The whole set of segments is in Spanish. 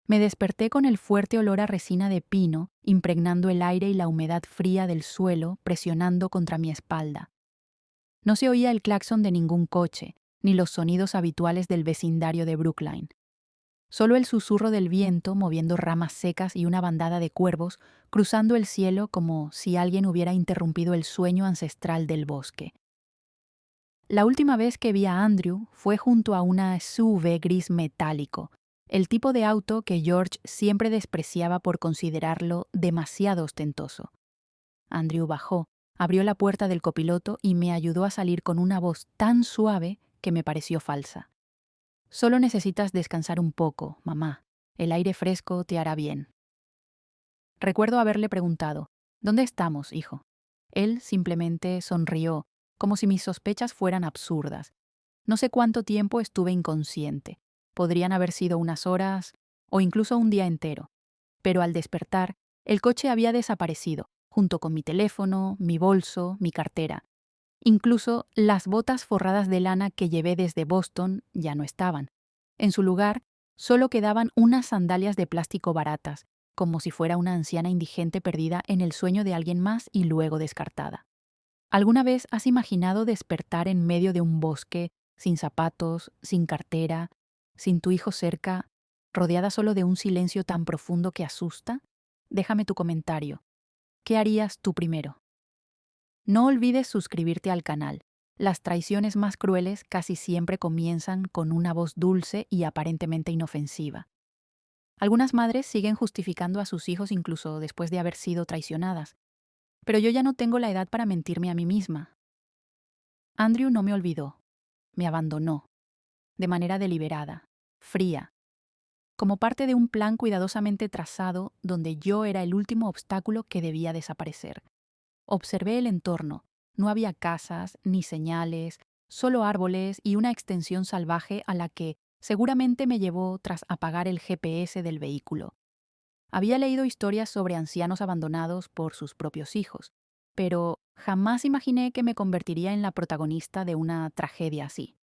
Me desperté con el fuerte olor a resina de pino, impregnando el aire y la humedad fría del suelo presionando contra mi espalda. No se oía el claxon de ningún coche, ni los sonidos habituales del vecindario de Brookline. Solo el susurro del viento moviendo ramas secas y una bandada de cuervos cruzando el cielo como si alguien hubiera interrumpido el sueño ancestral del bosque. La última vez que vi a Andrew fue junto a una SUV gris metálico, el tipo de auto que George siempre despreciaba por considerarlo demasiado ostentoso. Andrew bajó, abrió la puerta del copiloto y me ayudó a salir con una voz tan suave que me pareció falsa. Solo necesitas descansar un poco, mamá. El aire fresco te hará bien. Recuerdo haberle preguntado, ¿dónde estamos, hijo? Él simplemente sonrió, como si mis sospechas fueran absurdas. No sé cuánto tiempo estuve inconsciente. Podrían haber sido unas horas o incluso un día entero. Pero al despertar, el coche había desaparecido, junto con mi teléfono, mi bolso, mi cartera. Incluso las botas forradas de lana que llevé desde Boston ya no estaban. En su lugar, solo quedaban unas sandalias de plástico baratas, como si fuera una anciana indigente perdida en el sueño de alguien más y luego descartada. ¿Alguna vez has imaginado despertar en medio de un bosque, sin zapatos, sin cartera, sin tu hijo cerca, rodeada solo de un silencio tan profundo que asusta? Déjame tu comentario. ¿Qué harías tú primero? No olvides suscribirte al canal. Las traiciones más crueles casi siempre comienzan con una voz dulce y aparentemente inofensiva. Algunas madres siguen justificando a sus hijos incluso después de haber sido traicionadas. Pero yo ya no tengo la edad para mentirme a mí misma. Andrew no me olvidó. Me abandonó. De manera deliberada. Fría. Como parte de un plan cuidadosamente trazado donde yo era el último obstáculo que debía desaparecer. Observé el entorno. No había casas, ni señales, solo árboles y una extensión salvaje a la que seguramente me llevó tras apagar el GPS del vehículo. Había leído historias sobre ancianos abandonados por sus propios hijos, pero jamás imaginé que me convertiría en la protagonista de una tragedia así.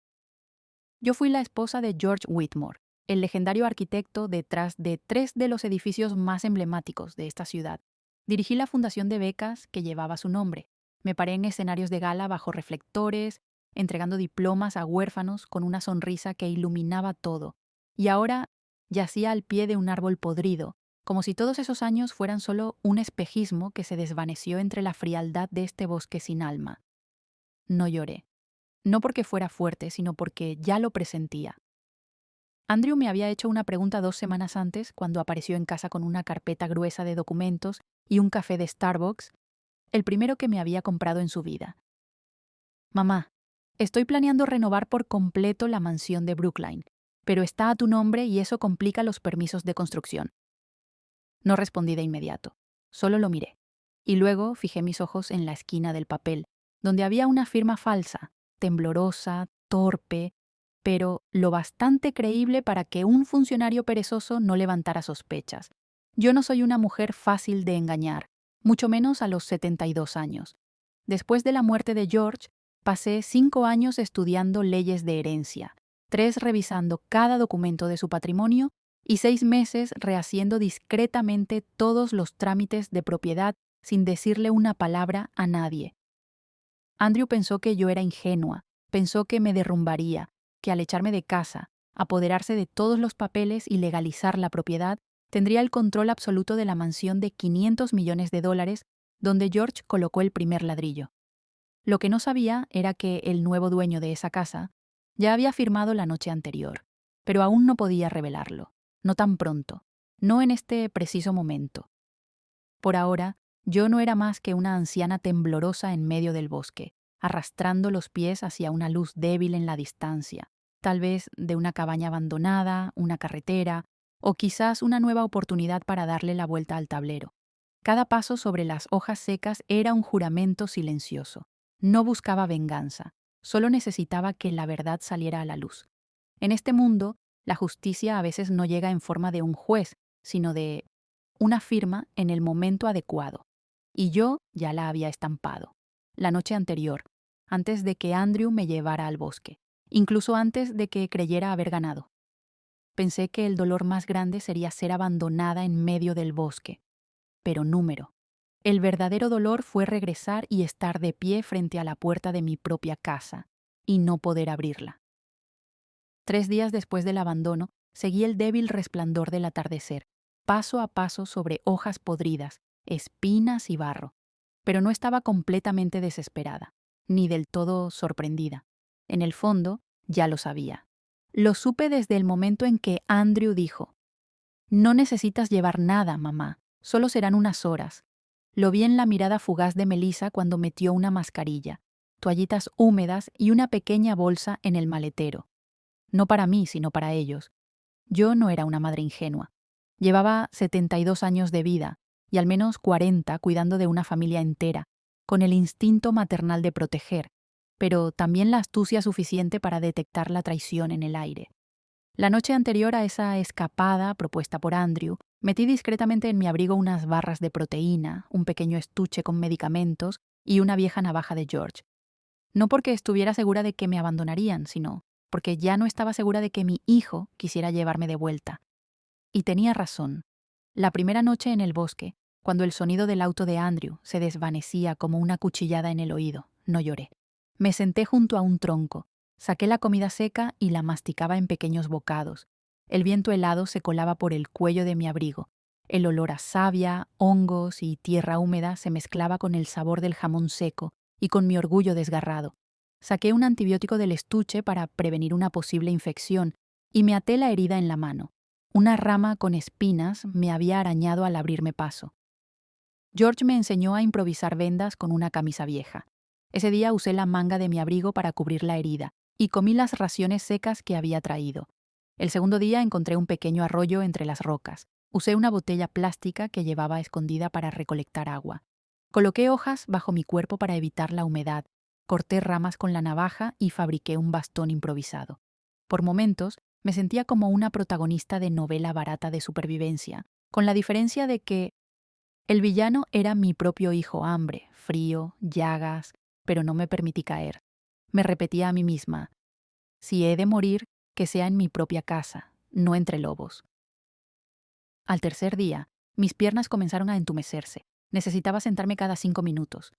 Yo fui la esposa de George Whitmore, el legendario arquitecto detrás de 3 de los edificios más emblemáticos de esta ciudad. Dirigí la fundación de becas que llevaba su nombre. Me paré en escenarios de gala bajo reflectores, entregando diplomas a huérfanos con una sonrisa que iluminaba todo. Y ahora yacía al pie de un árbol podrido, como si todos esos años fueran solo un espejismo que se desvaneció entre la frialdad de este bosque sin alma. No lloré. No porque fuera fuerte, sino porque ya lo presentía. Andrew me había hecho una pregunta 2 semanas antes, cuando apareció en casa con una carpeta gruesa de documentos y un café de Starbucks, el primero que me había comprado en su vida. Mamá, estoy planeando renovar por completo la mansión de Brookline, pero está a tu nombre y eso complica los permisos de construcción. No respondí de inmediato, solo lo miré. Y luego fijé mis ojos en la esquina del papel, donde había una firma falsa, temblorosa, torpe, pero lo bastante creíble para que un funcionario perezoso no levantara sospechas. Yo no soy una mujer fácil de engañar, mucho menos a los 72 años. Después de la muerte de George, pasé 5 años estudiando leyes de herencia, 3 revisando cada documento de su patrimonio y 6 meses rehaciendo discretamente todos los trámites de propiedad sin decirle una palabra a nadie. Andrew pensó que yo era ingenua, pensó que me derrumbaría, que al echarme de casa, apoderarse de todos los papeles y legalizar la propiedad, tendría el control absoluto de la mansión de $500 millones donde George colocó el primer ladrillo. Lo que no sabía era que el nuevo dueño de esa casa ya había firmado la noche anterior, pero aún no podía revelarlo, no tan pronto, no en este preciso momento. Por ahora, yo no era más que una anciana temblorosa en medio del bosque, arrastrando los pies hacia una luz débil en la distancia, tal vez de una cabaña abandonada, una carretera, o quizás una nueva oportunidad para darle la vuelta al tablero. Cada paso sobre las hojas secas era un juramento silencioso. No buscaba venganza, solo necesitaba que la verdad saliera a la luz. En este mundo, la justicia a veces no llega en forma de un juez, sino de una firma en el momento adecuado. Y yo ya la había estampado, la noche anterior, antes de que Andrew me llevara al bosque, incluso antes de que creyera haber ganado. Pensé que el dolor más grande sería ser abandonada en medio del bosque. Pero el verdadero dolor fue regresar y estar de pie frente a la puerta de mi propia casa, y no poder abrirla. 3 días después del abandono, seguí el débil resplandor del atardecer, paso a paso sobre hojas podridas, espinas y barro. Pero no estaba completamente desesperada, ni del todo sorprendida. En el fondo, ya lo sabía. Lo supe desde el momento en que Andrew dijo: «No necesitas llevar nada, mamá, solo serán unas horas». Lo vi en la mirada fugaz de Melissa cuando metió una mascarilla, toallitas húmedas y una pequeña bolsa en el maletero. No para mí, sino para ellos. Yo no era una madre ingenua. Llevaba 72 años de vida y al menos 40 cuidando de una familia entera, con el instinto maternal de proteger, pero también la astucia suficiente para detectar la traición en el aire. La noche anterior a esa escapada propuesta por Andrew, metí discretamente en mi abrigo unas barras de proteína, un pequeño estuche con medicamentos y una vieja navaja de George. No porque estuviera segura de que me abandonarían, sino porque ya no estaba segura de que mi hijo quisiera llevarme de vuelta. Y tenía razón. La primera noche en el bosque, cuando el sonido del auto de Andrew se desvanecía como una cuchillada en el oído, no lloré. Me senté junto a un tronco, saqué la comida seca y la masticaba en pequeños bocados. El viento helado se colaba por el cuello de mi abrigo. El olor a savia, hongos y tierra húmeda se mezclaba con el sabor del jamón seco y con mi orgullo desgarrado. Saqué un antibiótico del estuche para prevenir una posible infección y me até la herida en la mano. Una rama con espinas me había arañado al abrirme paso. George me enseñó a improvisar vendas con una camisa vieja. Ese día usé la manga de mi abrigo para cubrir la herida y comí las raciones secas que había traído. El segundo día encontré un pequeño arroyo entre las rocas. Usé una botella plástica que llevaba escondida para recolectar agua. Coloqué hojas bajo mi cuerpo para evitar la humedad. Corté ramas con la navaja y fabriqué un bastón improvisado. Por momentos, me sentía como una protagonista de novela barata de supervivencia, con la diferencia de que el villano era mi propio hijo: hambre, frío, llagas, pero no me permití caer. Me repetía a mí misma: si he de morir, que sea en mi propia casa, no entre lobos. Al tercer día, mis piernas comenzaron a entumecerse. Necesitaba sentarme cada 5 minutos.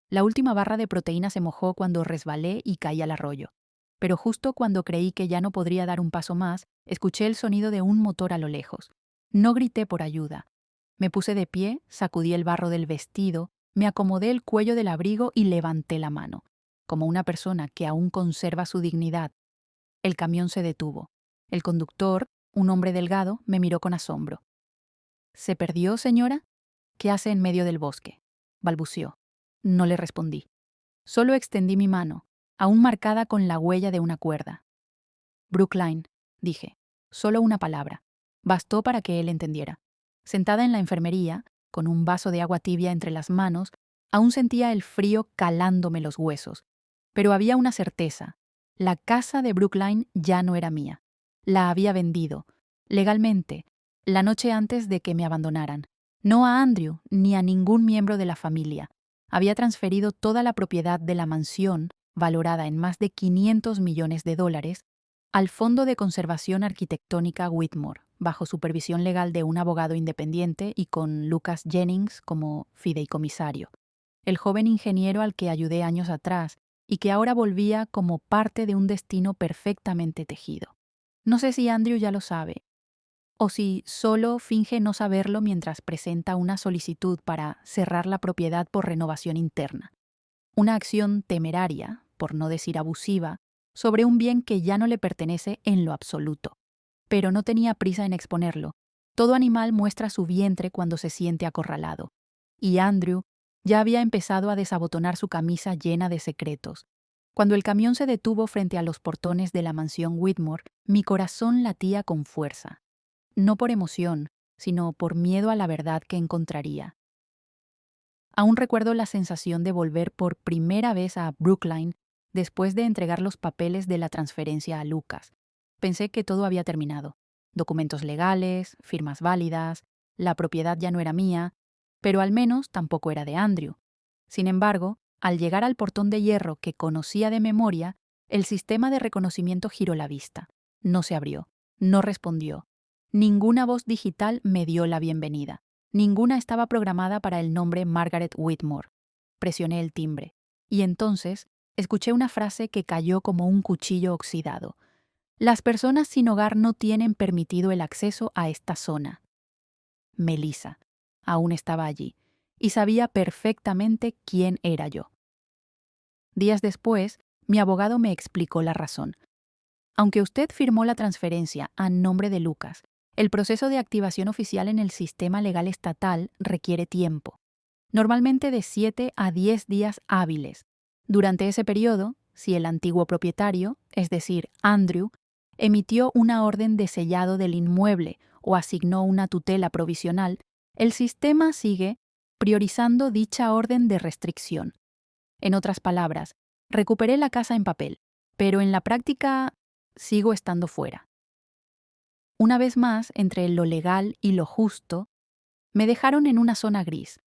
La última barra de proteína se mojó cuando resbalé y caí al arroyo. Pero justo cuando creí que ya no podría dar un paso más, escuché el sonido de un motor a lo lejos. No grité por ayuda. Me puse de pie, sacudí el barro del vestido, me acomodé el cuello del abrigo y levanté la mano, como una persona que aún conserva su dignidad. El camión se detuvo. El conductor, un hombre delgado, me miró con asombro. «¿Se perdió, señora? ¿Qué hace en medio del bosque?», balbuceó. No le respondí. Solo extendí mi mano, aún marcada con la huella de una cuerda. «Brookline», dije. Solo una palabra. Bastó para que él entendiera. Sentada en la enfermería, con un vaso de agua tibia entre las manos, aún sentía el frío calándome los huesos. Pero había una certeza. La casa de Brookline ya no era mía. La había vendido, legalmente, la noche antes de que me abandonaran. No a Andrew ni a ningún miembro de la familia. Había transferido toda la propiedad de la mansión, valorada en más de $500 millones, al Fondo de Conservación Arquitectónica Whitmore, bajo supervisión legal de un abogado independiente y con Lucas Jennings como fideicomisario, el joven ingeniero al que ayudé años atrás y que ahora volvía como parte de un destino perfectamente tejido. No sé si Andrew ya lo sabe, o si solo finge no saberlo mientras presenta una solicitud para cerrar la propiedad por renovación interna. Una acción temeraria, por no decir abusiva, sobre un bien que ya no le pertenece en lo absoluto. Pero no tenía prisa en exponerlo. Todo animal muestra su vientre cuando se siente acorralado. Y Andrew ya había empezado a desabotonar su camisa llena de secretos. Cuando el camión se detuvo frente a los portones de la mansión Whitmore, mi corazón latía con fuerza. No por emoción, sino por miedo a la verdad que encontraría. Aún recuerdo la sensación de volver por primera vez a Brookline después de entregar los papeles de la transferencia a Lucas. Pensé que todo había terminado. Documentos legales, firmas válidas, la propiedad ya no era mía, pero al menos tampoco era de Andrew. Sin embargo, al llegar al portón de hierro que conocía de memoria, el sistema de reconocimiento giró la vista. No se abrió. No respondió. Ninguna voz digital me dio la bienvenida. Ninguna estaba programada para el nombre Margaret Whitmore. Presioné el timbre. Y entonces escuché una frase que cayó como un cuchillo oxidado. Las personas sin hogar no tienen permitido el acceso a esta zona. Melissa aún estaba allí y sabía perfectamente quién era yo. Días después, mi abogado me explicó la razón. Aunque usted firmó la transferencia a nombre de Lucas, el proceso de activación oficial en el sistema legal estatal requiere tiempo, normalmente de 7 a 10 días hábiles. Durante ese periodo, si el antiguo propietario, es decir, Andrew, emitió una orden de sellado del inmueble o asignó una tutela provisional, el sistema sigue priorizando dicha orden de restricción. En otras palabras, recuperé la casa en papel, pero en la práctica sigo estando fuera. Una vez más, entre lo legal y lo justo, me dejaron en una zona gris,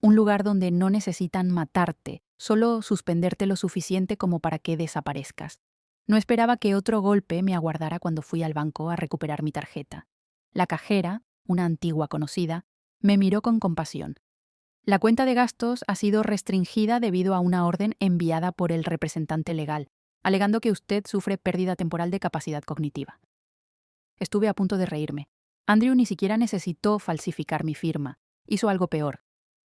un lugar donde no necesitan matarte, solo suspenderte lo suficiente como para que desaparezcas. No esperaba que otro golpe me aguardara cuando fui al banco a recuperar mi tarjeta. La cajera, una antigua conocida, me miró con compasión. La cuenta de gastos ha sido restringida debido a una orden enviada por el representante legal, alegando que usted sufre pérdida temporal de capacidad cognitiva. Estuve a punto de reírme. Andrew ni siquiera necesitó falsificar mi firma. Hizo algo peor.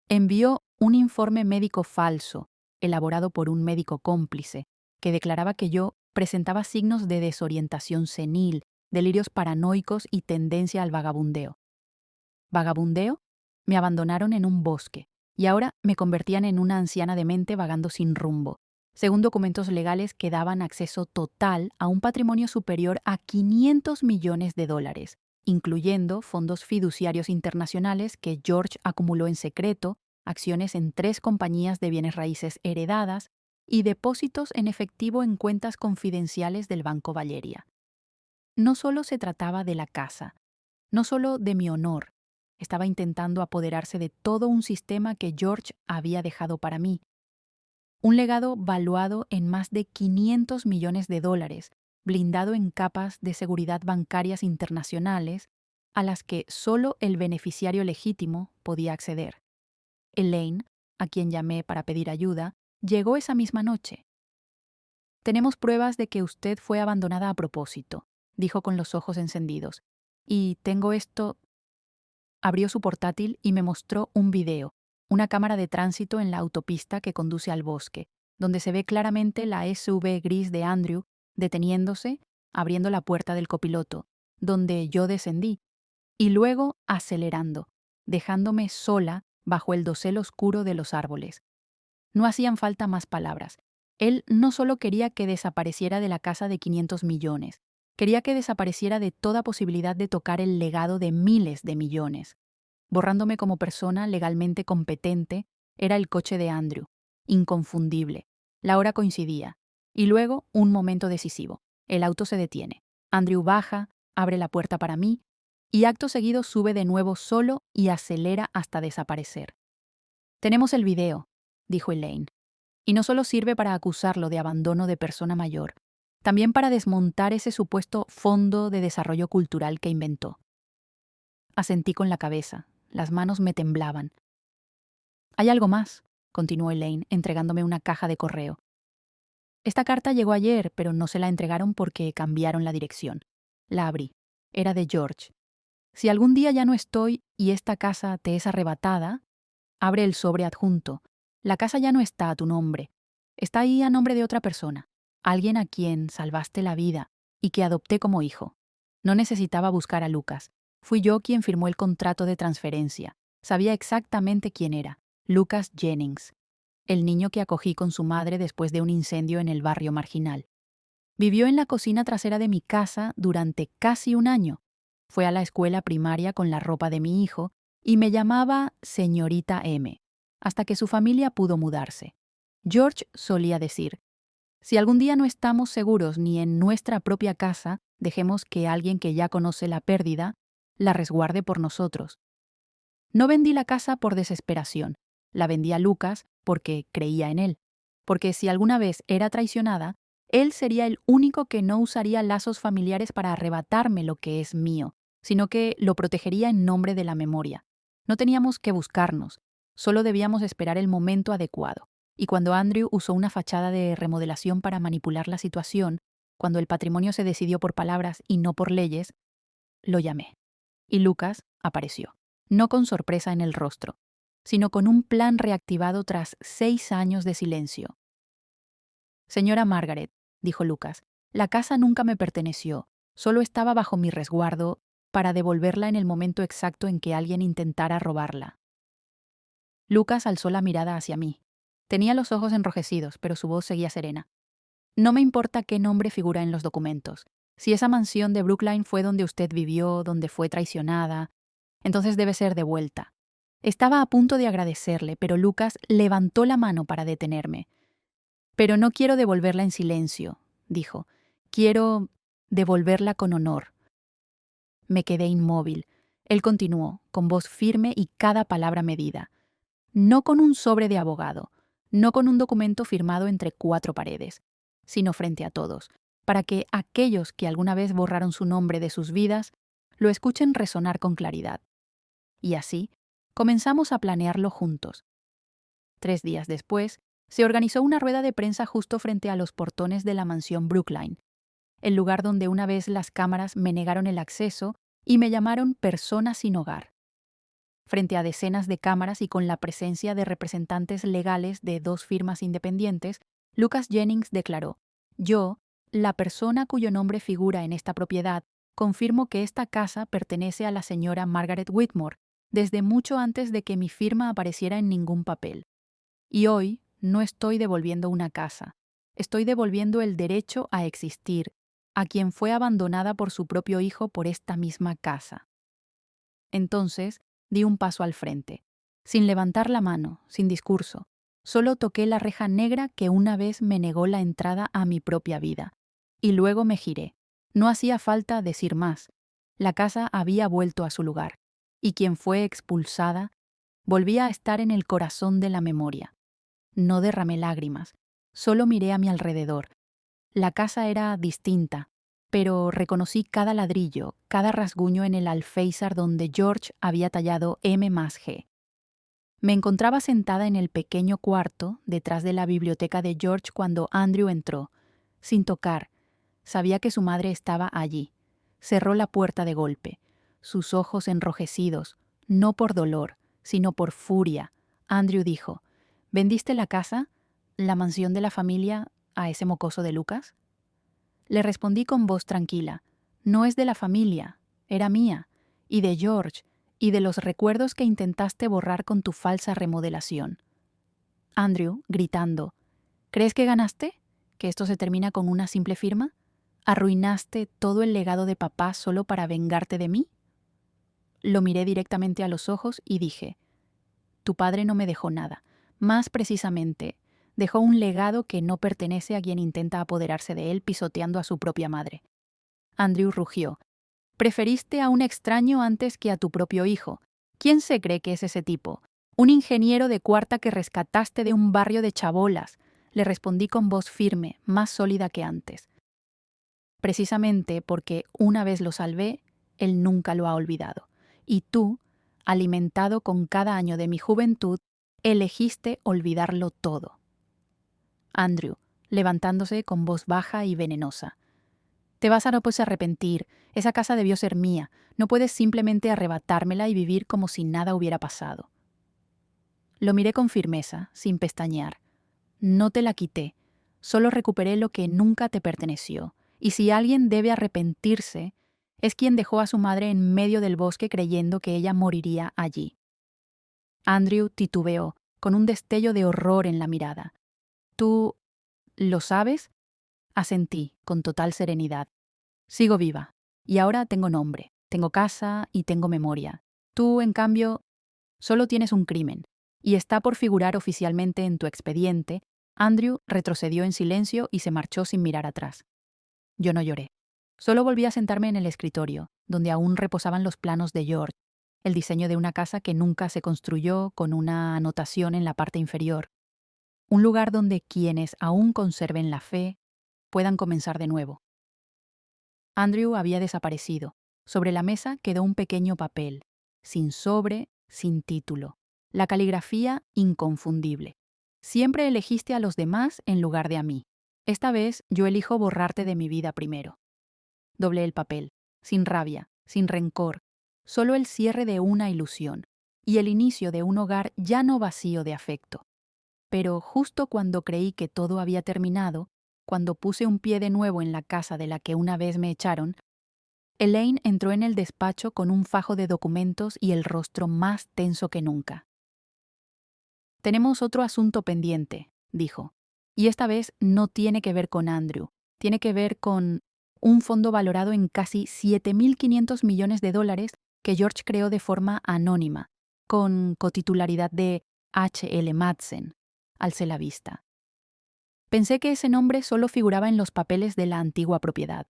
Envió un informe médico falso, elaborado por un médico cómplice, que declaraba que yo presentaba signos de desorientación senil, delirios paranoicos y tendencia al vagabundeo. ¿Vagabundeo? Me abandonaron en un bosque, y ahora me convertían en una anciana demente vagando sin rumbo, según documentos legales que daban acceso total a un patrimonio superior a $500 millones, incluyendo fondos fiduciarios internacionales que George acumuló en secreto, acciones en 3 compañías de bienes raíces heredadas y depósitos en efectivo en cuentas confidenciales del Banco Valeria. No solo se trataba de la casa, no solo de mi honor, estaba intentando apoderarse de todo un sistema que George había dejado para mí. Un legado valuado en más de $500 millones, blindado en capas de seguridad bancarias internacionales a las que solo el beneficiario legítimo podía acceder. Elaine, a quien llamé para pedir ayuda, llegó esa misma noche. «Tenemos pruebas de que usted fue abandonada a propósito», dijo con los ojos encendidos. «Y tengo esto». Abrió su portátil y me mostró un video, una cámara de tránsito en la autopista que conduce al bosque, donde se ve claramente la SUV gris de Andrew deteniéndose, abriendo la puerta del copiloto, donde yo descendí, y luego acelerando, dejándome sola bajo el dosel oscuro de los árboles. No hacían falta más palabras. Él no solo quería que desapareciera de la casa de 500 millones, quería que desapareciera de toda posibilidad de tocar el legado de miles de millones. Borrándome como persona legalmente competente, era el coche de Andrew, inconfundible. La hora coincidía. Y luego, un momento decisivo. El auto se detiene. Andrew baja, abre la puerta para mí, y acto seguido sube de nuevo solo y acelera hasta desaparecer. «Tenemos el video», dijo Elaine. «Y no solo sirve para acusarlo de abandono de persona mayor, también para desmontar ese supuesto fondo de desarrollo cultural que inventó». Asentí con la cabeza. Las manos me temblaban. «Hay algo más», continuó Elaine, entregándome una caja de correo. «Esta carta llegó ayer, pero no se la entregaron porque cambiaron la dirección». La abrí. Era de George. «Si algún día ya no estoy y esta casa te es arrebatada», abre el sobre adjunto. «La casa ya no está a tu nombre. Está ahí a nombre de otra persona. Alguien a quien salvaste la vida y que adopté como hijo. No necesitaba buscar a Lucas. Fui yo quien firmó el contrato de transferencia. Sabía exactamente quién era. Lucas Jennings, el niño que acogí con su madre después de un incendio en el barrio marginal. Vivió en la cocina trasera de mi casa durante casi un año. Fue a la escuela primaria con la ropa de mi hijo y me llamaba señorita M, hasta que su familia pudo mudarse. George solía decir, si algún día no estamos seguros ni en nuestra propia casa, dejemos que alguien que ya conoce la pérdida la resguarde por nosotros. No vendí la casa por desesperación, la vendí a Lucas porque creía en él, porque si alguna vez era traicionada, Él sería el único que no usaría lazos familiares para arrebatarme lo que es mío, sino que lo protegería en nombre de la memoria. No teníamos que buscarnos, solo debíamos esperar el momento adecuado. Y cuando Andrew usó una fachada de remodelación para manipular la situación, cuando el patrimonio se decidió por palabras y no por leyes, lo llamé. Y Lucas apareció, no con sorpresa en el rostro, sino con un plan reactivado tras 6 años de silencio. Señora Margaret, dijo Lucas, la casa nunca me perteneció, solo estaba bajo mi resguardo para devolverla en el momento exacto en que alguien intentara robarla. Lucas alzó la mirada hacia mí. Tenía los ojos enrojecidos, pero su voz seguía serena. No me importa qué nombre figura en los documentos. Si esa mansión de Brookline fue donde usted vivió, donde fue traicionada, entonces debe ser devuelta. Estaba a punto de agradecerle, pero Lucas levantó la mano para detenerme. Pero no quiero devolverla en silencio, dijo. Quiero devolverla con honor. Me quedé inmóvil. Él continuó, con voz firme y cada palabra medida. No con un sobre de abogado, no con un documento firmado entre 4 paredes, sino frente a todos, para que aquellos que alguna vez borraron su nombre de sus vidas lo escuchen resonar con claridad. Y así, comenzamos a planearlo juntos. 3 días después, se organizó una rueda de prensa justo frente a los portones de la mansión Brookline, el lugar donde una vez las cámaras me negaron el acceso y me llamaron persona sin hogar. Frente a decenas de cámaras y con la presencia de representantes legales de 2 firmas independientes, Lucas Jennings declaró: «Yo, la persona cuyo nombre figura en esta propiedad, confirmo que esta casa pertenece a la señora Margaret Whitmore, desde mucho antes de que mi firma apareciera en ningún papel. Y hoy no estoy devolviendo una casa, estoy devolviendo el derecho a existir a quien fue abandonada por su propio hijo por esta misma casa». Entonces, di un paso al frente, sin levantar la mano, sin discurso. Solo toqué la reja negra que una vez me negó la entrada a mi propia vida. Y luego me giré. No hacía falta decir más. La casa había vuelto a su lugar. Y quien fue expulsada volvía a estar en el corazón de la memoria. No derramé lágrimas. Solo miré a mi alrededor. La casa era distinta, pero reconocí cada ladrillo, cada rasguño en el alféizar donde George había tallado M+G. Me encontraba sentada en el pequeño cuarto, detrás de la biblioteca de George cuando Andrew entró. Sin tocar, sabía que su madre estaba allí. Cerró la puerta de golpe. Sus ojos enrojecidos, no por dolor, sino por furia. Andrew dijo: «¿Vendiste la casa, la mansión de la familia, a ese mocoso de Lucas?» Le respondí con voz tranquila: «No es de la familia, era mía, y de George, y de los recuerdos que intentaste borrar con tu falsa remodelación». Andrew, gritando: «¿Crees que ganaste? ¿Que esto se termina con una simple firma? ¿Arruinaste todo el legado de papá solo para vengarte de mí?» Lo miré directamente a los ojos y dije: «Tu padre no me dejó nada. Más precisamente, dejó un legado que no pertenece a quien intenta apoderarse de él pisoteando a su propia madre». Andrew rugió: «Preferiste a un extraño antes que a tu propio hijo. ¿Quién se cree que es ese tipo? Un ingeniero de cuarta que rescataste de un barrio de chabolas», le respondí con voz firme, más sólida que antes. Precisamente porque una vez lo salvé, él nunca lo ha olvidado. Y tú, alimentado con cada año de mi juventud, elegiste olvidarlo todo. Andrew, levantándose con voz baja y venenosa: «Te vas a no pues arrepentir. Esa casa debió ser mía. No puedes simplemente arrebatármela y vivir como si nada hubiera pasado». Lo miré con firmeza, sin pestañear. «No te la quité. Solo recuperé lo que nunca te perteneció. Y si alguien debe arrepentirse, es quien dejó a su madre en medio del bosque creyendo que ella moriría allí». Andrew titubeó, con un destello de horror en la mirada. «¿Tú lo sabes?». Asentí, con total serenidad. «Sigo viva. Y ahora tengo nombre, tengo casa y tengo memoria. Tú, en cambio, solo tienes un crimen, y está por figurar oficialmente en tu expediente». Andrew retrocedió en silencio y se marchó sin mirar atrás. Yo no lloré. Solo volví a sentarme en el escritorio, donde aún reposaban los planos de George, el diseño de una casa que nunca se construyó, con una anotación en la parte inferior. Un lugar donde quienes aún conserven la fe puedan comenzar de nuevo. Andrew había desaparecido. Sobre la mesa quedó un pequeño papel, sin sobre, sin título. La caligrafía inconfundible. Siempre elegiste a los demás en lugar de a mí. Esta vez yo elijo borrarte de mi vida primero. Doblé el papel, sin rabia, sin rencor, solo el cierre de una ilusión y el inicio de un hogar ya no vacío de afecto. Pero justo cuando creí que todo había terminado, cuando puse un pie de nuevo en la casa de la que una vez me echaron, Elaine entró en el despacho con un fajo de documentos y el rostro más tenso que nunca. «Tenemos otro asunto pendiente», dijo, «y esta vez no tiene que ver con Andrew, tiene que ver con un fondo valorado en casi $7.500 millones que George creó de forma anónima, con cotitularidad de H.L. Madsen». Alcé la vista. Pensé que ese nombre solo figuraba en los papeles de la antigua propiedad.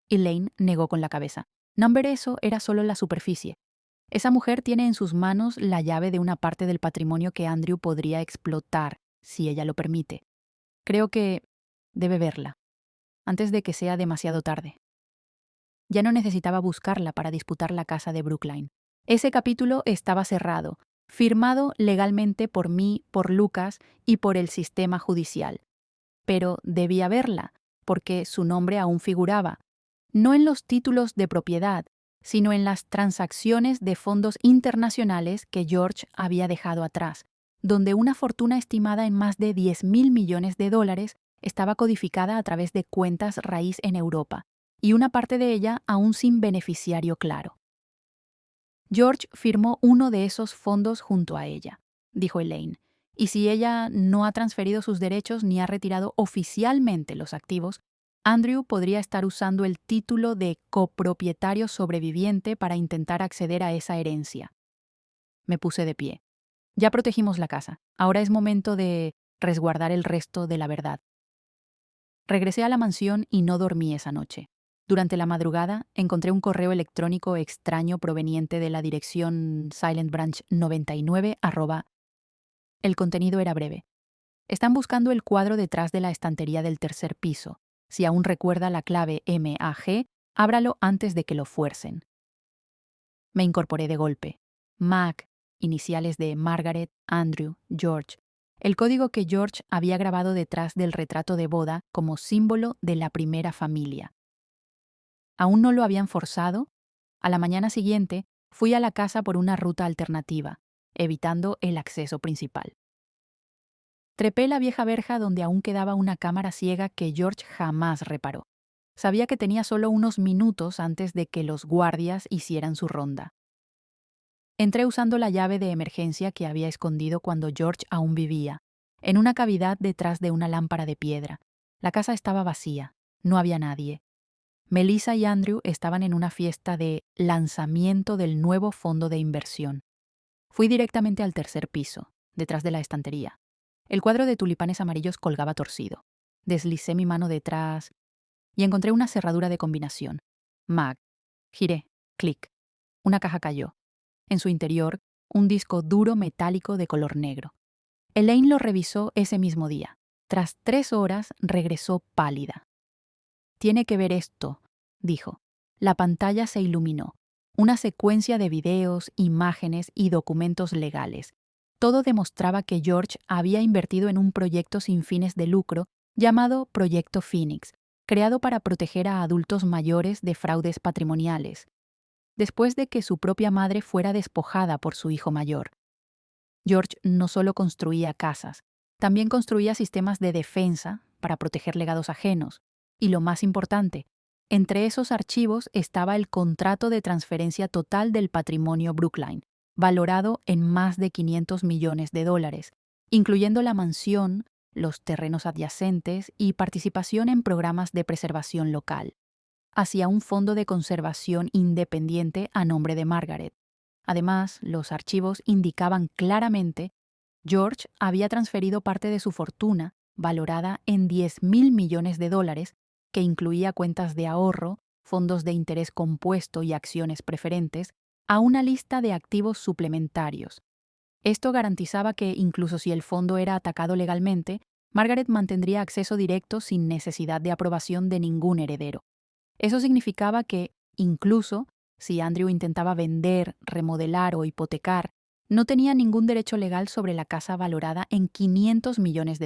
Elaine negó con la cabeza. No, ver, eso era solo la superficie. Esa mujer tiene en sus manos la llave de una parte del patrimonio que Andrew podría explotar, si ella lo permite. Creo que debe verla, antes de que sea demasiado tarde. Ya no necesitaba buscarla para disputar la casa de Brookline. Ese capítulo estaba cerrado, firmado legalmente por mí, por Lucas y por el sistema judicial. Pero debía verla, porque su nombre aún figuraba, no en los títulos de propiedad, sino en las transacciones de fondos internacionales que George había dejado atrás, donde una fortuna estimada en más de $10.000 millones estaba codificada a través de cuentas raíz en Europa, y una parte de ella aún sin beneficiario claro. George firmó uno de esos fondos junto a ella, dijo Elaine, y si ella no ha transferido sus derechos ni ha retirado oficialmente los activos, Andrew podría estar usando el título de copropietario sobreviviente para intentar acceder a esa herencia. Me puse de pie. Ya protegimos la casa. Ahora es momento de resguardar el resto de la verdad. Regresé a la mansión y no dormí esa noche. Durante la madrugada encontré un correo electrónico extraño proveniente de la dirección silentbranch99. El contenido era breve. Están buscando el cuadro detrás de la estantería del tercer piso. Si aún recuerda la clave MAG, ábralo antes de que lo fuercen. Me incorporé de golpe. MAG, iniciales de Margaret, Andrew, George. El código que George había grabado detrás del retrato de boda como símbolo de la primera familia. ¿Aún no lo habían forzado? A la mañana siguiente, fui a la casa por una ruta alternativa, evitando el acceso principal. Trepé la vieja verja donde aún quedaba una cámara ciega que George jamás reparó. Sabía que tenía solo unos minutos antes de que los guardias hicieran su ronda. Entré usando la llave de emergencia que había escondido cuando George aún vivía, en una cavidad detrás de una lámpara de piedra. La casa estaba vacía, no había nadie. Melissa y Andrew estaban en una fiesta de lanzamiento del nuevo fondo de inversión. Fui directamente al tercer piso, detrás de la estantería. El cuadro de tulipanes amarillos colgaba torcido. Deslicé mi mano detrás y encontré una cerradura de combinación. MAG. Giré. Clic. Una caja cayó. En su interior, un disco duro metálico de color negro. Elaine lo revisó ese mismo día. Tras 3 horas, regresó pálida. «Tiene que ver esto», dijo. La pantalla se iluminó. Una secuencia de videos, imágenes y documentos legales. Todo demostraba que George había invertido en un proyecto sin fines de lucro llamado Proyecto Phoenix, creado para proteger a adultos mayores de fraudes patrimoniales, después de que su propia madre fuera despojada por su hijo mayor. George no solo construía casas, también construía sistemas de defensa para proteger legados ajenos. Y lo más importante, entre esos archivos estaba el contrato de transferencia total del patrimonio Brookline, valorado en más de $500 millones, incluyendo la mansión, los terrenos adyacentes y participación en programas de preservación local, hacia un fondo de conservación independiente a nombre de Margaret. Además, los archivos indicaban claramente George había transferido parte de su fortuna, valorada en $10.000 millones, que incluía cuentas de ahorro, fondos de interés compuesto y acciones preferentes, a una lista de activos suplementarios. Esto garantizaba que, incluso si el fondo era atacado legalmente, Margaret mantendría acceso directo sin necesidad de aprobación de ningún heredero. Eso significaba que, incluso si Andrew intentaba vender, remodelar o hipotecar, no tenía ningún derecho legal sobre la casa valorada en $500 millones,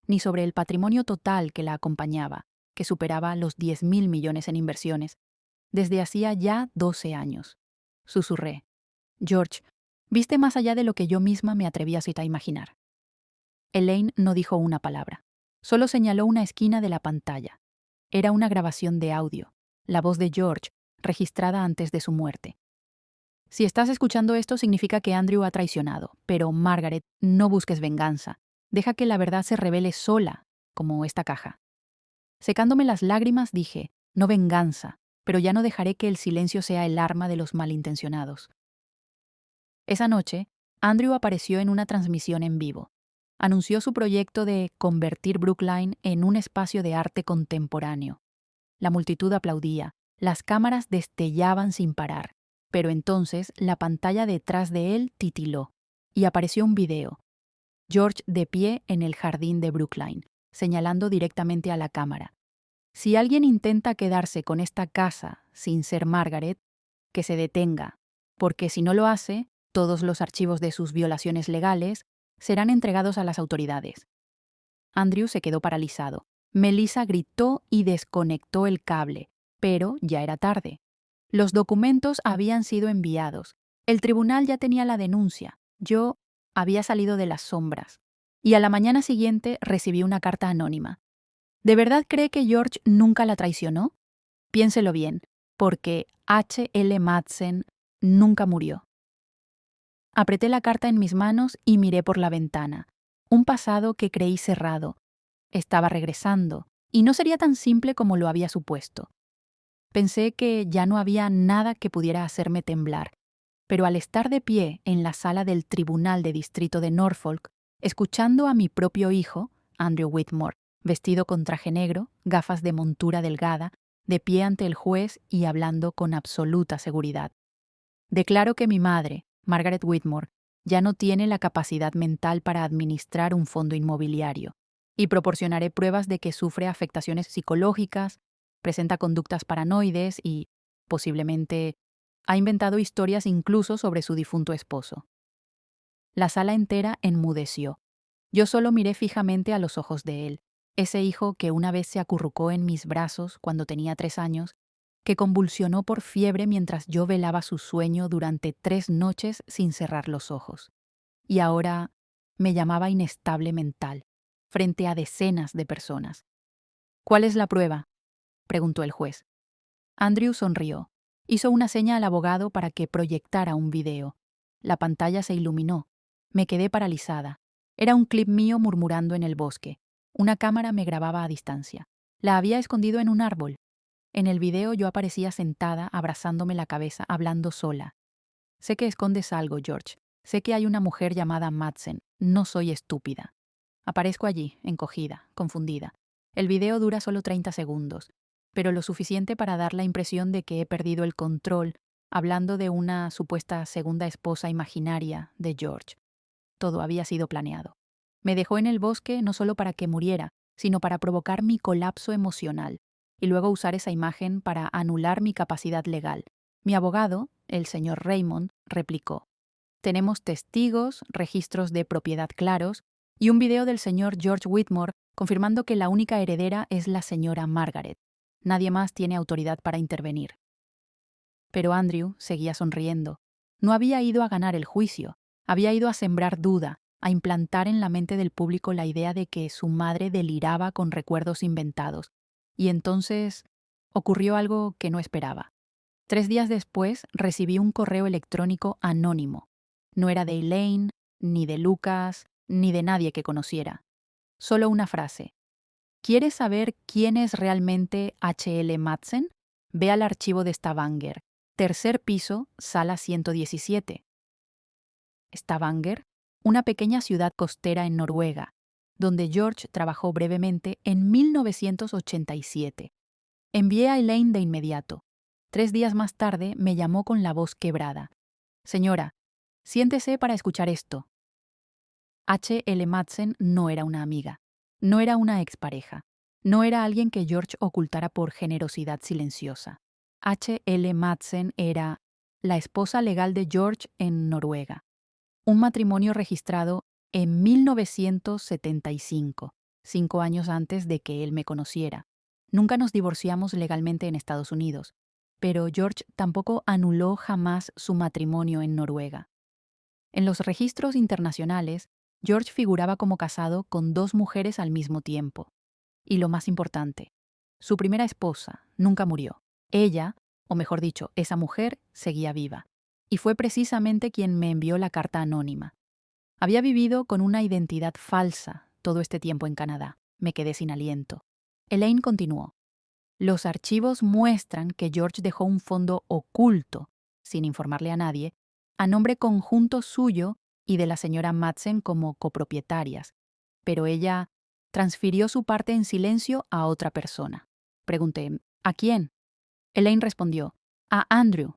ni sobre el patrimonio total que la acompañaba, que superaba los 10.000 millones en inversiones, desde hacía ya 12 años. Susurré. George, viste más allá de lo que yo misma me atrevía a imaginar. Elaine no dijo una palabra. Solo señaló una esquina de la pantalla. Era una grabación de audio, la voz de George, registrada antes de su muerte. Si estás escuchando esto, significa que Andrew ha traicionado, pero Margaret, no busques venganza. Deja que la verdad se revele sola, como esta caja. Secándome las lágrimas, dije, no venganza, pero ya no dejaré que el silencio sea el arma de los malintencionados. Esa noche, Andrew apareció en una transmisión en vivo. Anunció su proyecto de convertir Brookline en un espacio de arte contemporáneo. La multitud aplaudía, las cámaras destellaban sin parar, pero entonces la pantalla detrás de él titiló, y apareció un video. George de pie en el jardín de Brookline, señalando directamente a la cámara. Si alguien intenta quedarse con esta casa sin ser Margaret, que se detenga, porque si no lo hace, todos los archivos de sus violaciones legales serán entregados a las autoridades. Andrew se quedó paralizado. Melissa gritó y desconectó el cable, pero ya era tarde. Los documentos habían sido enviados. El tribunal ya tenía la denuncia. Yo había salido de las sombras. Y a la mañana siguiente recibí una carta anónima. ¿De verdad cree que George nunca la traicionó? Piénselo bien, porque H.L. Madsen nunca murió. Apreté la carta en mis manos y miré por la ventana. Un pasado que creí cerrado. Estaba regresando, y no sería tan simple como lo había supuesto. Pensé que ya no había nada que pudiera hacerme temblar, pero al estar de pie en la sala del Tribunal de Distrito de Norfolk, escuchando a mi propio hijo, Andrew Whitmore, vestido con traje negro, gafas de montura delgada, de pie ante el juez y hablando con absoluta seguridad. Declaro que mi madre, Margaret Whitmore, ya no tiene la capacidad mental para administrar un fondo inmobiliario, y proporcionaré pruebas de que sufre afectaciones psicológicas, presenta conductas paranoides y, posiblemente, ha inventado historias incluso sobre su difunto esposo. La sala entera enmudeció. Yo solo miré fijamente a los ojos de él, ese hijo que una vez se acurrucó en mis brazos cuando tenía 3 años, que convulsionó por fiebre mientras yo velaba su sueño durante 3 noches sin cerrar los ojos. Y ahora me llamaba inestable mental, frente a decenas de personas. ¿Cuál es la prueba?, preguntó el juez. Andrew sonrió. Hizo una seña al abogado para que proyectara un video. La pantalla se iluminó. Me quedé paralizada. Era un clip mío murmurando en el bosque. Una cámara me grababa a distancia. La había escondido en un árbol. En el video yo aparecía sentada, abrazándome la cabeza, hablando sola. Sé que escondes algo, George. Sé que hay una mujer llamada Madsen. No soy estúpida. Aparezco allí, encogida, confundida. El video dura solo 30 segundos, pero lo suficiente para dar la impresión de que he perdido el control, hablando de una supuesta segunda esposa imaginaria de George. Todo había sido planeado. Me dejó en el bosque no solo para que muriera, sino para provocar mi colapso emocional, y luego usar esa imagen para anular mi capacidad legal. Mi abogado, el señor Raymond, replicó: tenemos testigos, registros de propiedad claros, y un video del señor George Whitmore confirmando que la única heredera es la señora Margaret. Nadie más tiene autoridad para intervenir. Pero Andrew seguía sonriendo. No había ido a ganar el juicio, había ido a sembrar duda, a implantar en la mente del público la idea de que su madre deliraba con recuerdos inventados. Y entonces ocurrió algo que no esperaba. 3 días después recibí un correo electrónico anónimo. No era de Elaine, ni de Lucas, ni de nadie que conociera. Solo una frase. ¿Quieres saber quién es realmente H.L. Madsen? Ve al archivo de Stavanger, tercer piso, sala 117. Stavanger, una pequeña ciudad costera en Noruega, donde George trabajó brevemente en 1987. Envié a Elaine de inmediato. 3 días más tarde me llamó con la voz quebrada. Señora, siéntese para escuchar esto. H.L. Madsen no era una amiga. No era una expareja. No era alguien que George ocultara por generosidad silenciosa. H.L. Madsen era la esposa legal de George en Noruega. Un matrimonio registrado en 1975, 5 años antes de que él me conociera. Nunca nos divorciamos legalmente en Estados Unidos, pero George tampoco anuló jamás su matrimonio en Noruega. En los registros internacionales, George figuraba como casado con 2 mujeres al mismo tiempo. Y lo más importante, su primera esposa nunca murió. Ella, o mejor dicho, esa mujer, seguía viva. Y fue precisamente quien me envió la carta anónima. Había vivido con una identidad falsa todo este tiempo en Canadá. Me quedé sin aliento. Elaine continuó. Los archivos muestran que George dejó un fondo oculto, sin informarle a nadie, a nombre conjunto suyo y de la señora Madsen como copropietarias, pero ella transfirió su parte en silencio a otra persona. Pregunté, ¿a quién? Elaine respondió, a Andrew.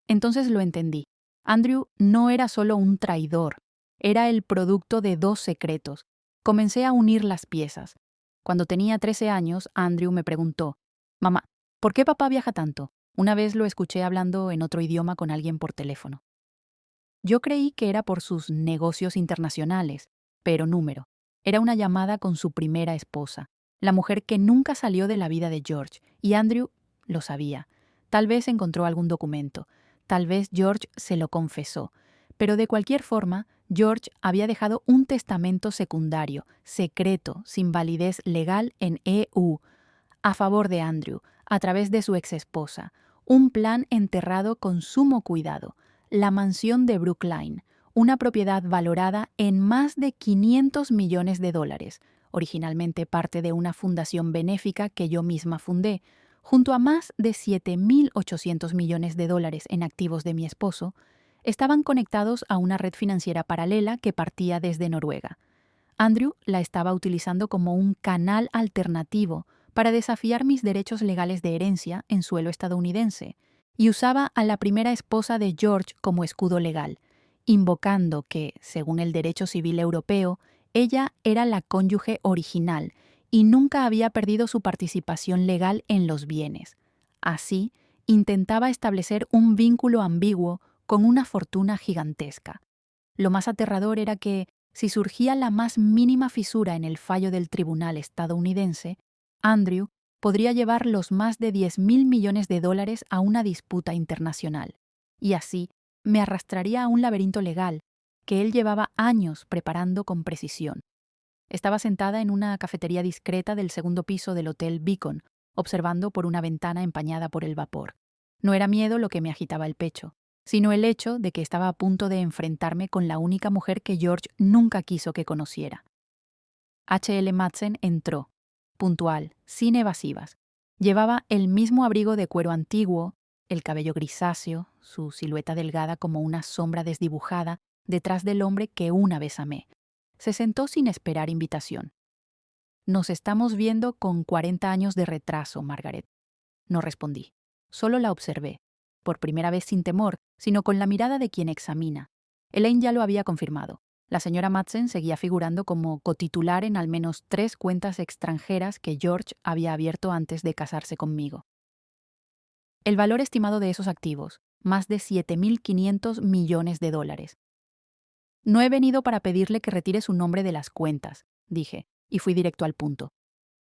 Entonces lo entendí. Andrew no era solo un traidor, era el producto de 2 secretos. Comencé a unir las piezas. Cuando tenía 13 años, Andrew me preguntó, mamá, ¿por qué papá viaja tanto? Una vez lo escuché hablando en otro idioma con alguien por teléfono. Yo creí que era por sus negocios internacionales, pero número. Era una llamada con su primera esposa, la mujer que nunca salió de la vida de George, y Andrew lo sabía. Tal vez encontró algún documento, tal vez George se lo confesó, pero de cualquier forma, George había dejado un testamento secundario, secreto, sin validez legal en EU, a favor de Andrew, a través de su exesposa, un plan enterrado con sumo cuidado, la mansión de Brookline, una propiedad valorada en más de $500 millones, originalmente parte de una fundación benéfica que yo misma fundé, junto a más de $7.800 millones en activos de mi esposo, estaban conectados a una red financiera paralela que partía desde Noruega. Andrew la estaba utilizando como un canal alternativo para desafiar mis derechos legales de herencia en suelo estadounidense, y usaba a la primera esposa de George como escudo legal, invocando que, según el derecho civil europeo, ella era la cónyuge original y nunca había perdido su participación legal en los bienes. Así, intentaba establecer un vínculo ambiguo con una fortuna gigantesca. Lo más aterrador era que, si surgía la más mínima fisura en el fallo del tribunal estadounidense, Andrew podría llevar los más de $10.000 millones a una disputa internacional, y así me arrastraría a un laberinto legal que él llevaba años preparando con precisión. Estaba sentada en una cafetería discreta del segundo piso del Hotel Beacon, observando por una ventana empañada por el vapor. No era miedo lo que me agitaba el pecho, sino el hecho de que estaba a punto de enfrentarme con la única mujer que George nunca quiso que conociera. H.L. Madsen entró, puntual, sin evasivas. Llevaba el mismo abrigo de cuero antiguo, el cabello grisáceo, su silueta delgada como una sombra desdibujada detrás del hombre que una vez amé. Se sentó sin esperar invitación. Nos estamos viendo con 40 años de retraso, Margaret. No respondí. Solo la observé, por primera vez sin temor, sino con la mirada de quien examina. Elaine ya lo había confirmado. La señora Madsen seguía figurando como cotitular en al menos 3 cuentas extranjeras que George había abierto antes de casarse conmigo. El valor estimado de esos activos, más de $7.500 millones. No he venido para pedirle que retire su nombre de las cuentas, dije, y fui directo al punto.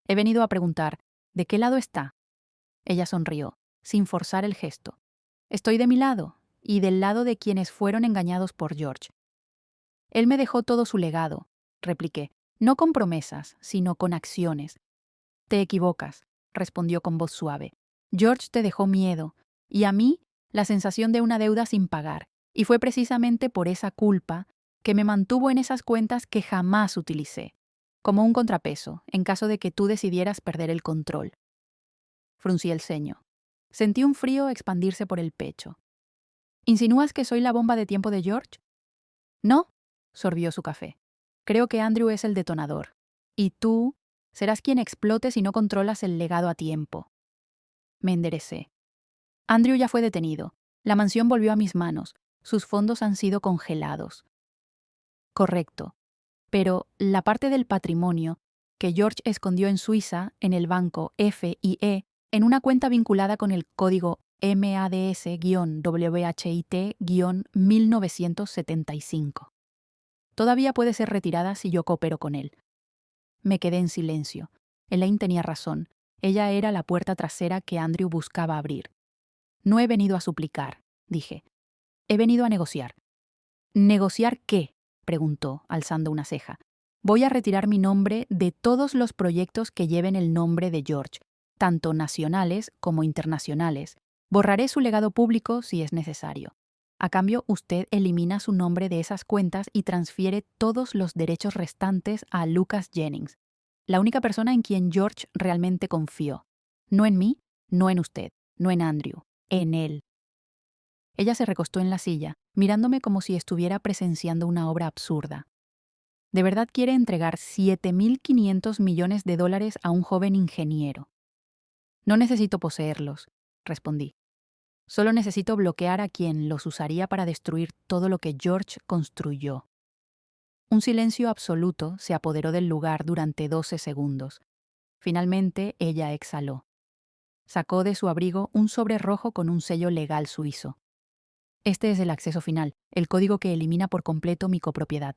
He venido a preguntar, ¿de qué lado está? Ella sonrió, sin forzar el gesto. Estoy de mi lado, y del lado de quienes fueron engañados por George. Él me dejó todo su legado, repliqué, no con promesas, sino con acciones. Te equivocas, respondió con voz suave. George te dejó miedo, y a mí la sensación de una deuda sin pagar, y fue precisamente por esa culpa que me mantuvo en esas cuentas que jamás utilicé, como un contrapeso, en caso de que tú decidieras perder el control. Fruncí el ceño. Sentí un frío expandirse por el pecho. ¿Insinúas que soy la bomba de tiempo de George? No, sorbió su café. Creo que Andrew es el detonador. Y tú serás quien explote si no controlas el legado a tiempo. Me enderecé. Andrew ya fue detenido. La mansión volvió a mis manos. Sus fondos han sido congelados. Correcto. Pero la parte del patrimonio que George escondió en Suiza, en el banco FIE, en una cuenta vinculada con el código MADS-WHIT-1975. Todavía puede ser retirada si yo coopero con él. Me quedé en silencio. Elaine tenía razón. Ella era la puerta trasera que Andrew buscaba abrir. No he venido a suplicar, dije. He venido a negociar. ¿Negociar qué?, preguntó, alzando una ceja. Voy a retirar mi nombre de todos los proyectos que lleven el nombre de George, tanto nacionales como internacionales. Borraré su legado público si es necesario. A cambio, usted elimina su nombre de esas cuentas y transfiere todos los derechos restantes a Lucas Jennings, la única persona en quien George realmente confió. No en mí, no en usted, no en Andrew, en él. Ella se recostó en la silla, mirándome como si estuviera presenciando una obra absurda. ¿De verdad quiere entregar $7.500 millones a un joven ingeniero? No necesito poseerlos, respondí. Solo necesito bloquear a quien los usaría para destruir todo lo que George construyó. Un silencio absoluto se apoderó del lugar durante 12 segundos. Finalmente, ella exhaló. Sacó de su abrigo un sobre rojo con un sello legal suizo. Este es el acceso final, el código que elimina por completo mi copropiedad.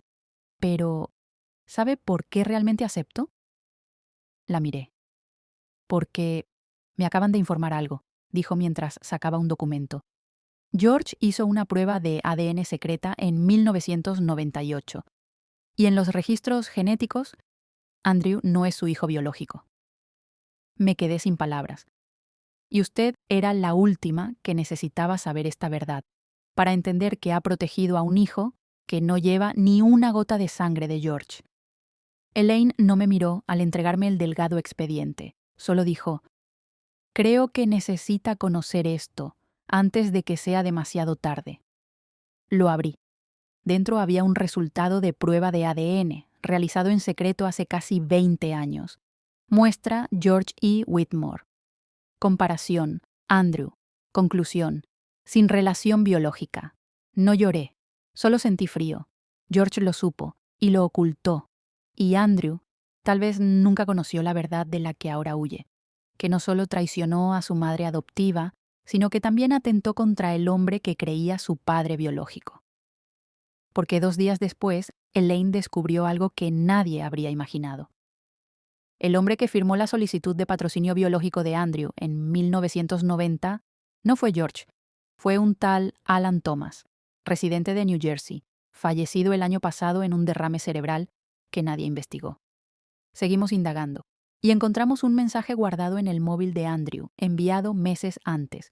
Pero, ¿sabe por qué realmente acepto? La miré. Porque me acaban de informar algo, dijo mientras sacaba un documento. George hizo una prueba de ADN secreta en 1998. Y en los registros genéticos, Andrew no es su hijo biológico. Me quedé sin palabras. Y usted era la última que necesitaba saber esta verdad, para entender que ha protegido a un hijo que no lleva ni una gota de sangre de George. Elaine no me miró al entregarme el delgado expediente. Solo dijo, creo que necesita conocer esto antes de que sea demasiado tarde. Lo abrí. Dentro había un resultado de prueba de ADN, realizado en secreto hace casi 20 años. Muestra George E. Whitmore. Comparación. Andrew. Conclusión. Sin relación biológica. No lloré. Solo sentí frío. George lo supo y lo ocultó. Y Andrew tal vez nunca conoció la verdad de la que ahora huye. Que no solo traicionó a su madre adoptiva, sino que también atentó contra el hombre que creía su padre biológico. Porque 2 días después, Elaine descubrió algo que nadie habría imaginado. El hombre que firmó la solicitud de patrocinio biológico de Andrew en 1990 no fue George, fue un tal Alan Thomas, residente de New Jersey, fallecido el año pasado en un derrame cerebral que nadie investigó. Seguimos indagando, y encontramos un mensaje guardado en el móvil de Andrew, enviado meses antes.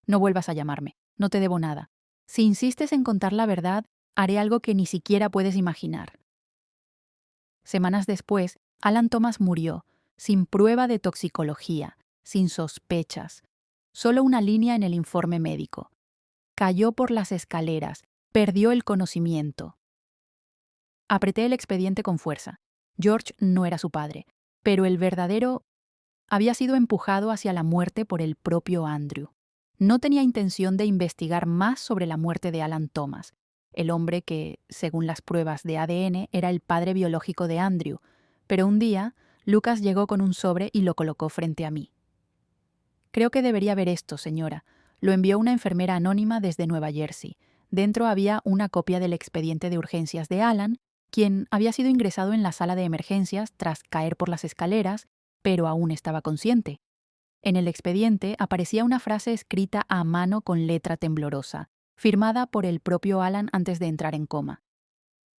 No vuelvas a llamarme, no te debo nada. Si insistes en contar la verdad, haré algo que ni siquiera puedes imaginar. Semanas después, Alan Thomas murió, sin prueba de toxicología, sin sospechas, solo una línea en el informe médico. Cayó por las escaleras, perdió el conocimiento. Apreté el expediente con fuerza. George no era su padre, pero el verdadero había sido empujado hacia la muerte por el propio Andrew. No tenía intención de investigar más sobre la muerte de Alan Thomas, el hombre que, según las pruebas de ADN, era el padre biológico de Andrew, pero un día, Lucas llegó con un sobre y lo colocó frente a mí. Creo que debería ver esto, señora. Lo envió una enfermera anónima desde Nueva Jersey. Dentro había una copia del expediente de urgencias de Alan, quien había sido ingresado en la sala de emergencias tras caer por las escaleras, pero aún estaba consciente. En el expediente aparecía una frase escrita a mano con letra temblorosa, firmada por el propio Alan antes de entrar en coma.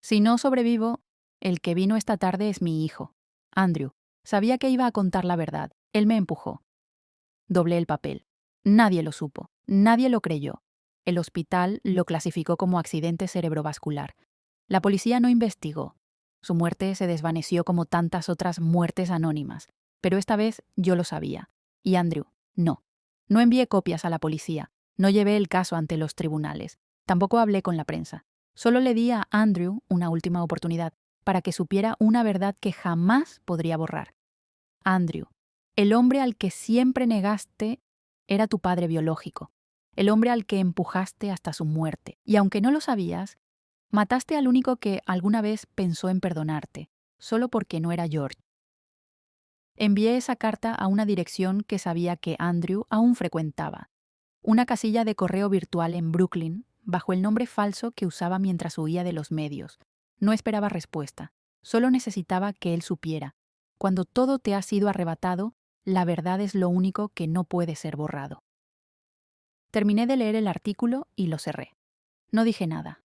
Si no sobrevivo, el que vino esta tarde es mi hijo, Andrew. Sabía que iba a contar la verdad. Él me empujó. Doblé el papel. Nadie lo supo. Nadie lo creyó. El hospital lo clasificó como accidente cerebrovascular. La policía no investigó. Su muerte se desvaneció como tantas otras muertes anónimas. Pero esta vez yo lo sabía. Y Andrew, no. No envié copias a la policía. No llevé el caso ante los tribunales. Tampoco hablé con la prensa. Solo le di a Andrew una última oportunidad para que supiera una verdad que jamás podría borrar. Andrew, el hombre al que siempre negaste era tu padre biológico, el hombre al que empujaste hasta su muerte. Y aunque no lo sabías, mataste al único que alguna vez pensó en perdonarte, solo porque no era George. Envié esa carta a una dirección que sabía que Andrew aún frecuentaba, una casilla de correo virtual en Brooklyn, bajo el nombre falso que usaba mientras huía de los medios. No esperaba respuesta, solo necesitaba que él supiera. Cuando todo te ha sido arrebatado, la verdad es lo único que no puede ser borrado. Terminé de leer el artículo y lo cerré. No dije nada.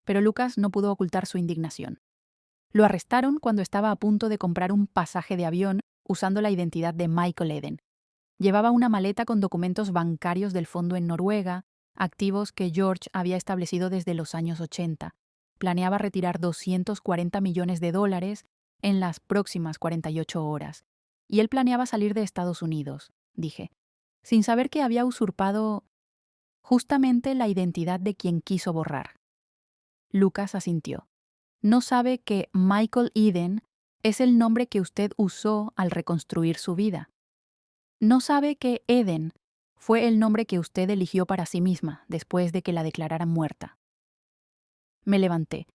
Pero Lucas no pudo ocultar su indignación. Lo arrestaron cuando estaba a punto de comprar un pasaje de avión usando la identidad de Michael Eden. Llevaba una maleta con documentos bancarios del fondo en Noruega, activos que George había establecido desde los años 80. Planeaba retirar $240 millones en las próximas 48 horas. Y él planeaba salir de Estados Unidos, dije, sin saber que había usurpado justamente la identidad de quien quiso borrar. Lucas asintió. ¿No sabe que Michael Eden es el nombre que usted usó al reconstruir su vida? ¿No sabe que Eden fue el nombre que usted eligió para sí misma después de que la declararan muerta? Me levanté.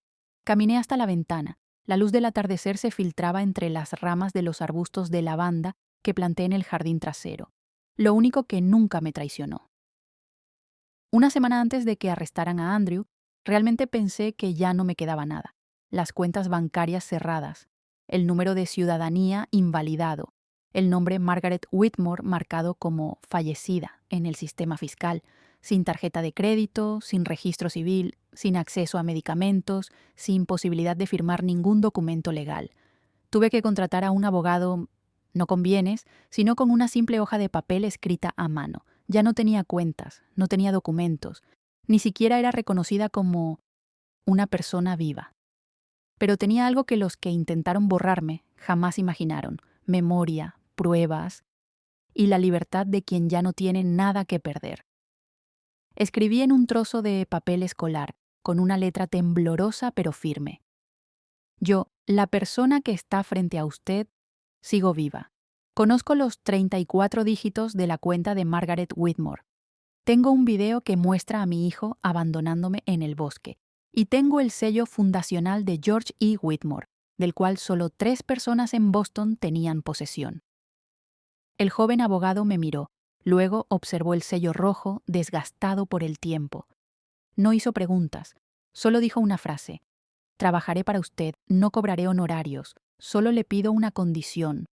Caminé hasta la ventana. La luz del atardecer se filtraba entre las ramas de los arbustos de lavanda que planté en el jardín trasero. Lo único que nunca me traicionó. Una semana antes de que arrestaran a Andrew, realmente pensé que ya no me quedaba nada. Las cuentas bancarias cerradas, el número de ciudadanía invalidado, el nombre Margaret Whitmore marcado como fallecida en el sistema fiscal, sin tarjeta de crédito, sin registro civil, sin acceso a medicamentos, sin posibilidad de firmar ningún documento legal. Tuve que contratar a un abogado, no con bienes, sino con una simple hoja de papel escrita a mano. Ya no tenía cuentas, no tenía documentos, ni siquiera era reconocida como una persona viva. Pero tenía algo que los que intentaron borrarme jamás imaginaron: memoria, pruebas y la libertad de quien ya no tiene nada que perder. Escribí en un trozo de papel escolar, con una letra temblorosa pero firme. Yo, la persona que está frente a usted, sigo viva. Conozco los 34 dígitos de la cuenta de Margaret Whitmore. Tengo un video que muestra a mi hijo abandonándome en el bosque. Y tengo el sello fundacional de George E. Whitmore, del cual solo 3 personas en Boston tenían posesión. El joven abogado me miró, luego observó el sello rojo desgastado por el tiempo. No hizo preguntas, solo dijo una frase: trabajaré para usted, no cobraré honorarios, solo le pido una condición: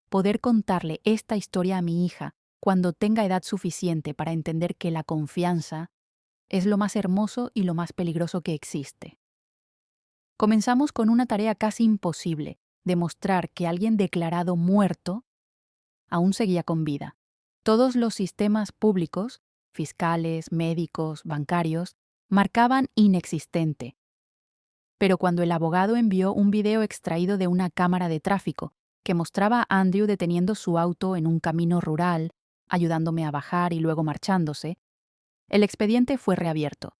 poder contarle esta historia a mi hija cuando tenga edad suficiente para entender que la confianza es lo más hermoso y lo más peligroso que existe. Comenzamos con una tarea casi imposible: demostrar que alguien declarado muerto aún seguía con vida. Todos los sistemas públicos, fiscales, médicos, bancarios, marcaban inexistente. Pero cuando el abogado envió un video extraído de una cámara de tráfico que mostraba a Andrew deteniendo su auto en un camino rural, ayudándome a bajar y luego marchándose, el expediente fue reabierto.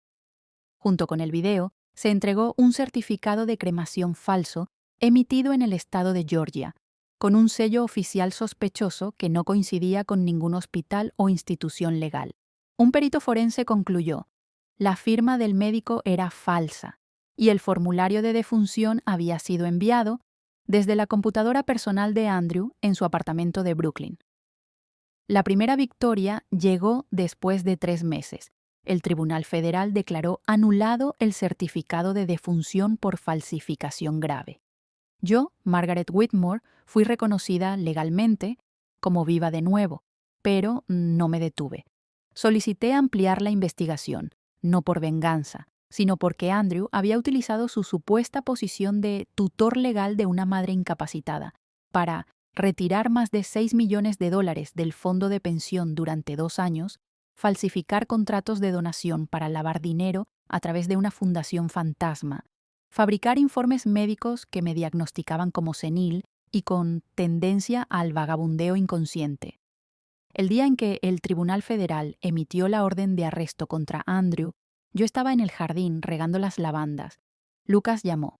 Junto con el video, se entregó un certificado de cremación falso emitido en el estado de Georgia, con un sello oficial sospechoso que no coincidía con ningún hospital o institución legal. Un perito forense concluyó: la firma del médico era falsa y el formulario de defunción había sido enviado desde la computadora personal de Andrew en su apartamento de Brooklyn. La primera victoria llegó después de 3 meses. El Tribunal Federal declaró anulado el certificado de defunción por falsificación grave. Yo, Margaret Whitmore, fui reconocida legalmente como viva de nuevo, pero no me detuve. Solicité ampliar la investigación, no por venganza, sino porque Andrew había utilizado su supuesta posición de tutor legal de una madre incapacitada para retirar más de $6 millones del fondo de pensión durante 2 años, falsificar contratos de donación para lavar dinero a través de una fundación fantasma, fabricar informes médicos que me diagnosticaban como senil y con tendencia al vagabundeo inconsciente. El día en que el Tribunal Federal emitió la orden de arresto contra Andrew, yo estaba en el jardín regando las lavandas. Lucas llamó.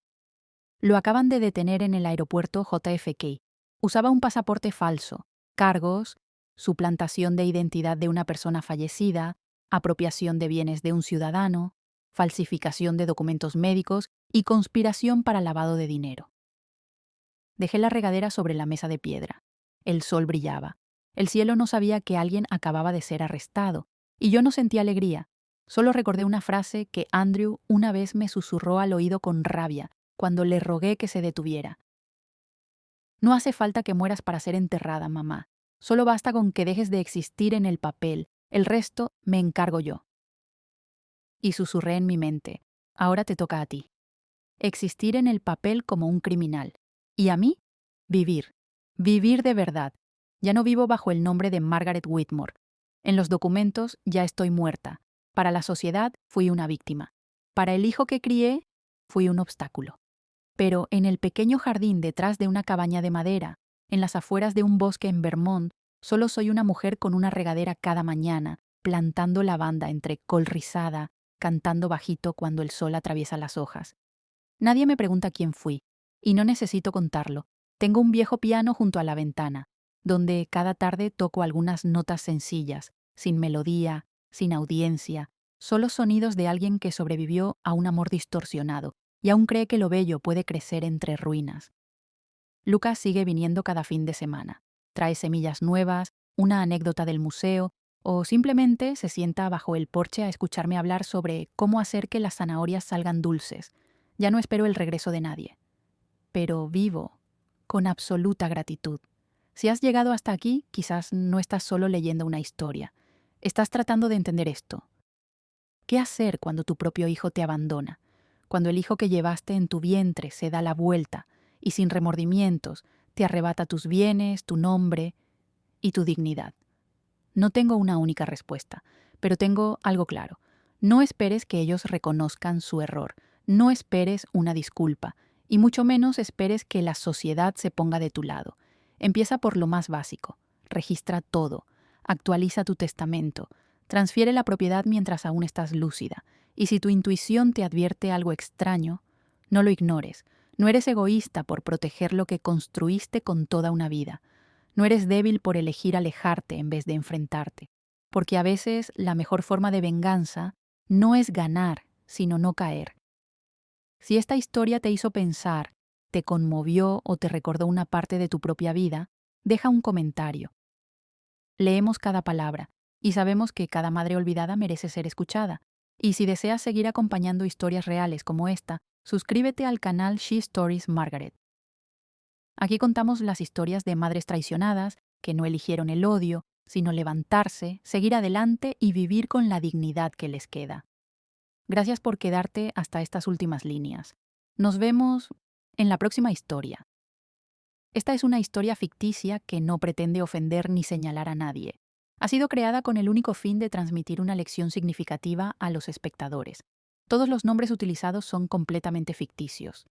Lo acaban de detener en el aeropuerto JFK. Usaba un pasaporte falso, cargos, suplantación de identidad de una persona fallecida, apropiación de bienes de un ciudadano, falsificación de documentos médicos y conspiración para lavado de dinero. Dejé la regadera sobre la mesa de piedra. El sol brillaba. El cielo no sabía que alguien acababa de ser arrestado, y yo no sentí alegría. Solo recordé una frase que Andrew una vez me susurró al oído con rabia, cuando le rogué que se detuviera. No hace falta que mueras para ser enterrada, mamá. Solo basta con que dejes de existir en el papel. El resto me encargo yo. Y susurré en mi mente. Ahora te toca a ti. Existir en el papel como un criminal. Y a mí, vivir. Vivir de verdad. Ya no vivo bajo el nombre de Margaret Whitmore. En los documentos ya estoy muerta. Para la sociedad fui una víctima. Para el hijo que crié, fui un obstáculo. Pero en el pequeño jardín detrás de una cabaña de madera, en las afueras de un bosque en Vermont, solo soy una mujer con una regadera cada mañana, plantando lavanda entre col rizada, cantando bajito cuando el sol atraviesa las hojas. Nadie me pregunta quién fui, y no necesito contarlo. Tengo un viejo piano junto a la ventana, donde cada tarde toco algunas notas sencillas, sin melodía, sin audiencia, solo sonidos de alguien que sobrevivió a un amor distorsionado y aún cree que lo bello puede crecer entre ruinas. Lucas sigue viniendo cada fin de semana. Trae semillas nuevas, una anécdota del museo, o simplemente se sienta bajo el porche a escucharme hablar sobre cómo hacer que las zanahorias salgan dulces. Ya no espero el regreso de nadie. Pero vivo, con absoluta gratitud. Si has llegado hasta aquí, quizás no estás solo leyendo una historia. Estás tratando de entender esto. ¿Qué hacer cuando tu propio hijo te abandona? Cuando el hijo que llevaste en tu vientre se da la vuelta y sin remordimientos te arrebata tus bienes, tu nombre y tu dignidad. No tengo una única respuesta, pero tengo algo claro. No esperes que ellos reconozcan su error. No esperes una disculpa, y mucho menos esperes que la sociedad se ponga de tu lado. Empieza por lo más básico. Registra todo. Actualiza tu testamento. Transfiere la propiedad mientras aún estás lúcida. Y si tu intuición te advierte algo extraño, no lo ignores. No eres egoísta por proteger lo que construiste con toda una vida. No eres débil por elegir alejarte en vez de enfrentarte. Porque a veces la mejor forma de venganza no es ganar, sino no caer. Si esta historia te hizo pensar, te conmovió o te recordó una parte de tu propia vida, deja un comentario. Leemos cada palabra y sabemos que cada madre olvidada merece ser escuchada. Y si deseas seguir acompañando historias reales como esta, suscríbete al canal She Stories Margaret. Aquí contamos las historias de madres traicionadas que no eligieron el odio, sino levantarse, seguir adelante y vivir con la dignidad que les queda. Gracias por quedarte hasta estas últimas líneas. Nos vemos en la próxima historia. Esta es una historia ficticia que no pretende ofender ni señalar a nadie. Ha sido creada con el único fin de transmitir una lección significativa a los espectadores. Todos los nombres utilizados son completamente ficticios.